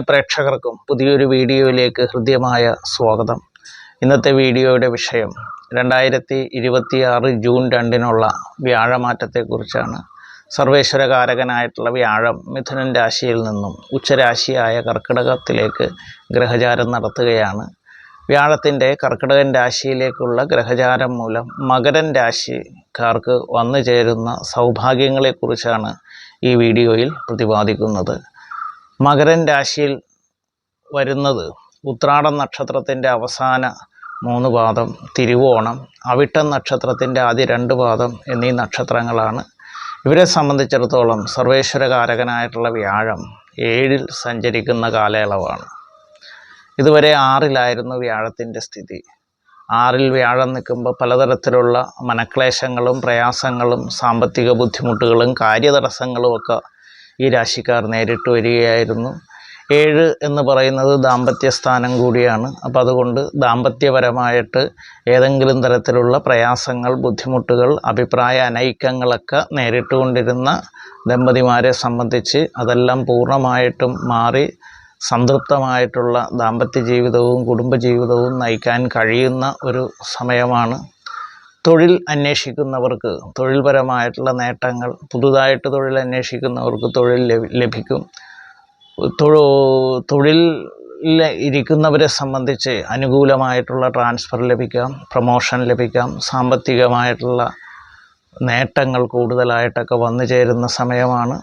പ്രേക്ഷകർക്കും പുതിയൊരു വീഡിയോയിലേക്ക് ഹൃദ്യമായ സ്വാഗതം. ഇന്നത്തെ വീഡിയോയുടെ വിഷയം 2026 ജൂൺ 2 വ്യാഴമാറ്റത്തെക്കുറിച്ചാണ്. സർവേശ്വരകാരകനായിട്ടുള്ള വ്യാഴം മിഥുനൻ രാശിയിൽ നിന്നും ഉച്ചരാശിയായ കർക്കിടകത്തിലേക്ക് ഗ്രഹചാരം നടത്തുകയാണ്. വ്യാഴത്തിൻ്റെ കർക്കിടകൻ രാശിയിലേക്കുള്ള ഗ്രഹചാരം മൂലം മകരൻ രാശിക്കാർക്ക് വന്നു ചേരുന്ന സൗഭാഗ്യങ്ങളെക്കുറിച്ചാണ് ഈ വീഡിയോയിൽ പ്രതിപാദിക്കുന്നത്. മകരൻ രാശിയിൽ വരുന്നത് ഉത്രാടം നക്ഷത്രത്തിൻ്റെ അവസാന 3 പാദം, തിരുവോണം, അവിട്ടം നക്ഷത്രത്തിൻ്റെ ആദ്യ 2 പാദം എന്നീ നക്ഷത്രങ്ങളാണ്. ഇവരെ സംബന്ധിച്ചിടത്തോളം സർവേശ്വരകാരകനായിട്ടുള്ള വ്യാഴം 7-ൽ സഞ്ചരിക്കുന്ന കാലയളവാണ്. ഇതുവരെ 6-ലായിരുന്നു വ്യാഴത്തിൻ്റെ സ്ഥിതി. 6-ൽ വ്യാഴം നിൽക്കുമ്പോൾ പലതരത്തിലുള്ള മനക്ലേശങ്ങളും പ്രയാസങ്ങളും സാമ്പത്തിക ബുദ്ധിമുട്ടുകളും കാര്യതടസ്സങ്ങളും ഒക്കെ ഈ രാശിക്കാർ നേരിട്ട് വരികയായിരുന്നു. 7 എന്ന് പറയുന്നത് ദാമ്പത്യസ്ഥാനം കൂടിയാണ്. അപ്പോൾ അതുകൊണ്ട് ദാമ്പത്യപരമായിട്ട് ഏതെങ്കിലും തരത്തിലുള്ള പ്രയാസങ്ങൾ, ബുദ്ധിമുട്ടുകൾ, അഭിപ്രായ അനൈക്യങ്ങളൊക്കെ നേരിട്ടുകൊണ്ടിരുന്ന ദമ്പതിമാരെ സംബന്ധിച്ച് അതെല്ലാം പൂർണ്ണമായിട്ടും മാറി സംതൃപ്തമായിട്ടുള്ള ദാമ്പത്യ ജീവിതവും കുടുംബജീവിതവും നയിക്കാൻ കഴിയുന്ന ഒരു സമയമാണ്. തൊഴിൽ അന്വേഷിക്കുന്നവർക്ക് തൊഴിൽപരമായിട്ടുള്ള നേട്ടങ്ങൾ, പുതുതായിട്ട് തൊഴിൽ അന്വേഷിക്കുന്നവർക്ക് തൊഴിൽ ലഭിക്കും. തൊഴിൽ ഇരിക്കുന്നവരെ സംബന്ധിച്ച് അനുകൂലമായിട്ടുള്ള ട്രാൻസ്ഫർ ലഭിക്കാം, പ്രമോഷൻ ലഭിക്കാം, സാമ്പത്തികമായിട്ടുള്ള നേട്ടങ്ങൾ കൂടുതലായിട്ടൊക്കെ വന്നു ചേരുന്ന സമയമാണ്.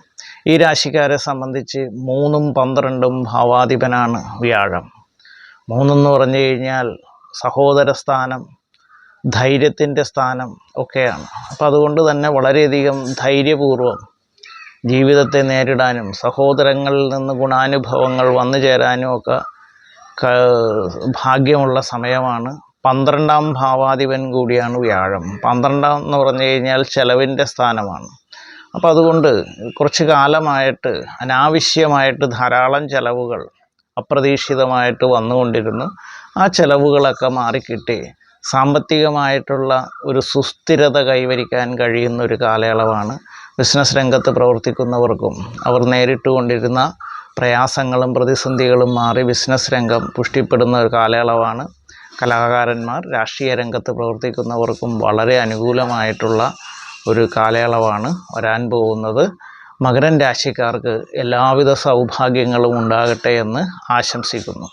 ഈ രാശിക്കാരെ സംബന്ധിച്ച് 3ഉം 12ഉം ഭാവാധിപനാണ് വ്യാഴം. 3 എന്ന് പറഞ്ഞു കഴിഞ്ഞാൽ സഹോദര സ്ഥാനം, ധൈര്യത്തിൻ്റെ സ്ഥാനം ഒക്കെയാണ്. അപ്പം അതുകൊണ്ട് തന്നെ വളരെയധികം ധൈര്യപൂർവ്വം ജീവിതത്തെ നേരിടാനും സഹോദരങ്ങളിൽ നിന്ന് ഗുണാനുഭവങ്ങൾ വന്നു ചേരാനും ഒക്കെ ഭാഗ്യമുള്ള സമയമാണ്. 12ാം ഭാവാധിപൻ കൂടിയാണ് വ്യാഴം. 12 എന്ന് പറഞ്ഞു കഴിഞ്ഞാൽ ചെലവിൻ്റെ സ്ഥാനമാണ്. അപ്പോൾ അതുകൊണ്ട് കുറച്ച് കാലമായിട്ട് അനാവശ്യമായിട്ട് ധാരാളം ചെലവുകൾ അപ്രതീക്ഷിതമായിട്ട് വന്നുകൊണ്ടിരുന്നു. ആ ചെലവുകളൊക്കെ മാറിക്കിട്ടി സാമ്പത്തികമായിട്ടുള്ള ഒരു സുസ്ഥിരത കൈവരിക്കാൻ കഴിയുന്ന ഒരു കാലയളവാണ്. ബിസിനസ് രംഗത്ത് പ്രവർത്തിക്കുന്നവർക്കും അവർ നേരിട്ട് കൊണ്ടിരുന്ന പ്രയാസങ്ങളും പ്രതിസന്ധികളും മാറി ബിസിനസ് രംഗം പുഷ്ടിപ്പെടുന്ന ഒരു കാലയളവാണ്. കലാകാരന്മാർ, രാഷ്ട്രീയ രംഗത്ത് പ്രവർത്തിക്കുന്നവർക്കും വളരെ അനുകൂലമായിട്ടുള്ള ഒരു കാലയളവാണ് വരാൻ പോകുന്നത്. മകരൻ രാശിക്കാർക്ക് എല്ലാവിധ സൗഭാഗ്യങ്ങളും ഉണ്ടാകട്ടെ എന്ന് ആശംസിക്കുന്നു.